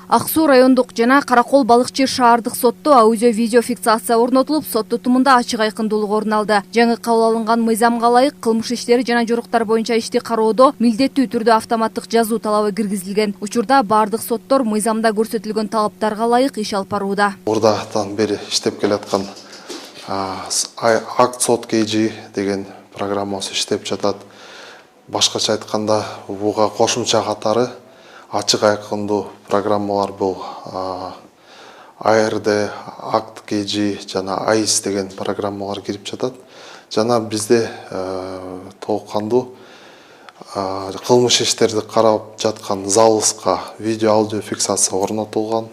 Ак Суу райондук жана Каракол балыкчы шаардык сотто аудио-видео фиксация орнотулуп, сот тутумунда ачык айкындуулук орун алды. Жаңы кабыл алынган мыйзамга ылайык кылмыш иштери жана жоруктар боюнча ишти кароодо милдеттүү түрдө автоматтык жазуу талабы киргизилген. Учурда бардык соттор мыйзамда көрсөтүлгөн талаптарга ылайык иш алып барууда. Мурдатан бери иштеп келаткан акт сот KG деген программасы иштеп жатат. Башкача айтканда, буга кошумча катары ачык айкындуу программалар бул ARD, акт KG жана AIS деген программалар кирип жатат. Жана бизде толуккандуу кылмыш иштерди карап жаткан залыска видео аудио фиксация орнотулган.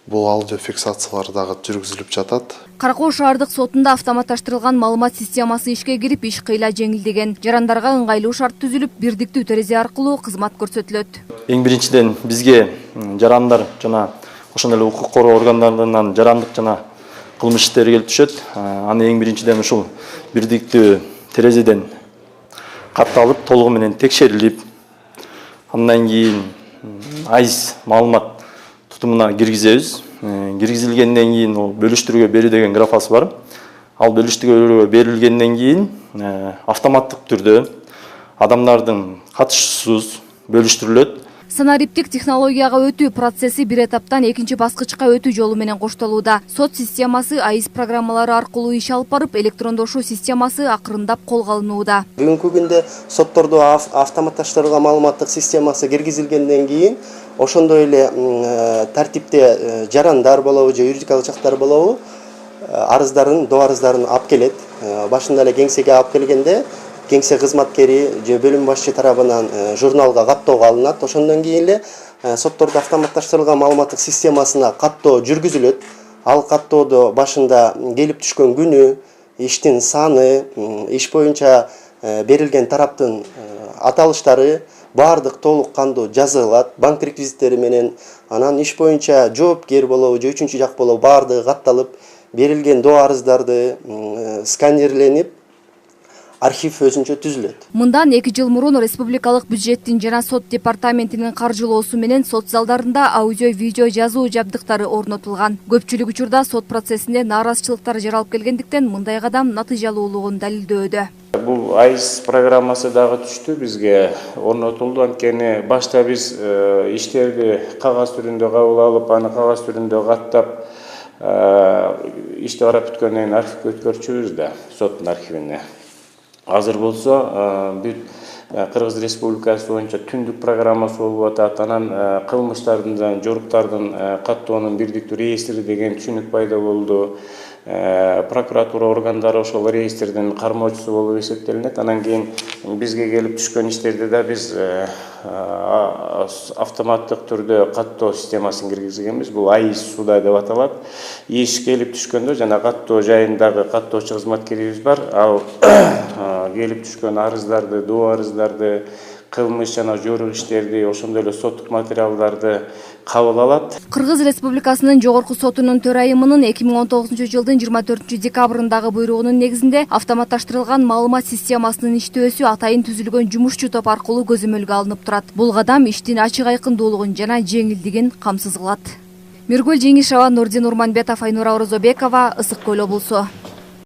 Бул аудио фиксациялар дагы жүргүзүлүп жатат. Каракол шаардык сотунда автоматташтырылган маалымат системасы ишке кирип, иш кыйла жеңилдеген. Жарандарга ыңгайлуу шарт түзүлүп, бирдиктүү терезе аркылуу кызмат көрсөтүлөт. Эң биринчиден бизге жарандар жана ошондой эле укук коргоо органдарынан жарандык жана кылмыш иштери келип түшөт. Аны эң биринчиден ушул бирдиктүү терезеден катталып, толугу менен текшерилип, андан кийин AIS маалымат тутумуна киргизебиз. Киргизилгенден кийин ол бөлүштүрүүгө берүү деген графасы бар. Ал бөлүштүрүүгө берилгенден кийин автоматтык түрдө адамдардын катышуусуз бөлүштүрүлөт. Санариптик технологияга өтүү процесси бир этаптан экинчи баскычка өтүү жолу менен коштолууда. Сот системасы AIS программалары аркылуу иш алып барып, электрондошуу системасы акырындап колго алынууда. Бүгүнкү күндө соттордо автоматташтырылган маалыматтык системасы киргизилгенден кийин ошондой эле тартипте жарандар болобу же юридикалык жактар болобу арыздарын, до арыздарын алып келет. Башында эле кеңсеге алып келгенде кеңсе кызматкери же бөлүм башчы тарабынан журналга каттоого алынат. Ошондон кийин эле соттордо автоматташтырылган маалыматтык системасына каттоо жүргүзүлөт. Ал каттоодо башында келип түшкөн күнү, иштин саны, иш боюнча берилген тараптын аталыштары бардык толук кандуу жазылат. Банк реквизиттери менен анан иш боюнча жоопкер болобу же үчүнчү жак болобу бардыгы катталып, берилген до арыздарды сканерленип архив өзүнчө түзүлөт. Мындан 2 жыл мурун республикалык бюджеттин жана сот департаментинин каржылоосу менен сот залдарында аудио-видео жазуу жабдыктары орнотулган. Көпчүлүк учурда сот процессинде нааразычылыктар жаралып келгендиктен мындай кадам натыйжалуулугун далилдөөдө. Бул AIS программасы дагы түштү, бизге орнотулду. Анткени башта биз иштерди кагаз түрүндө кабыл алып, аны кагаз түрүндө каттап, ишти карап бүткөндөн кийин архивге өткөрчүбүз да, соттун архивине. Азыр болсо бүт Кыргыз Республикасы боюнча түндүк программасы болуп атат. Анан кылмыштардын, жоруктардын каттоонун бирдиктүү реестри деген түшүнүк пайда болду. Прокуратура органдары ошол реестрдин кармоочусу болуп эсептелинет. Анан кийин бизге келип түшкөн иштерди да биз автоматтык түрдө каттоо системасын киргизгенбиз. Бул AIS суда деп аталат. Иш келип түшкөндө жана каттоо жайындагы каттоочу кызматкерибиз бар. Ал келип түшкөн арыздарды, до арыздарды, кылмыш жана жорук иштерди, ошондой эле соттук материалдарды кабыл алат. Кыргыз Республикасынын жогорку сотунун төрайымынын 2019 жылдын 24 декабрындагы буйругунун негизинде автоматташтырылган маалымат системасынын иштөөсү атайын түзүлгөн жумушчу топ аркылуу көзөмөлгө алынып турат. Бул кадам иштин ачык айкындуулугун жана жеңилдигин камсыз кылат. Миргүл Жеңишева, Нурдин Урманбетов, Айнура Орозобекова, Ысык Көл облусу.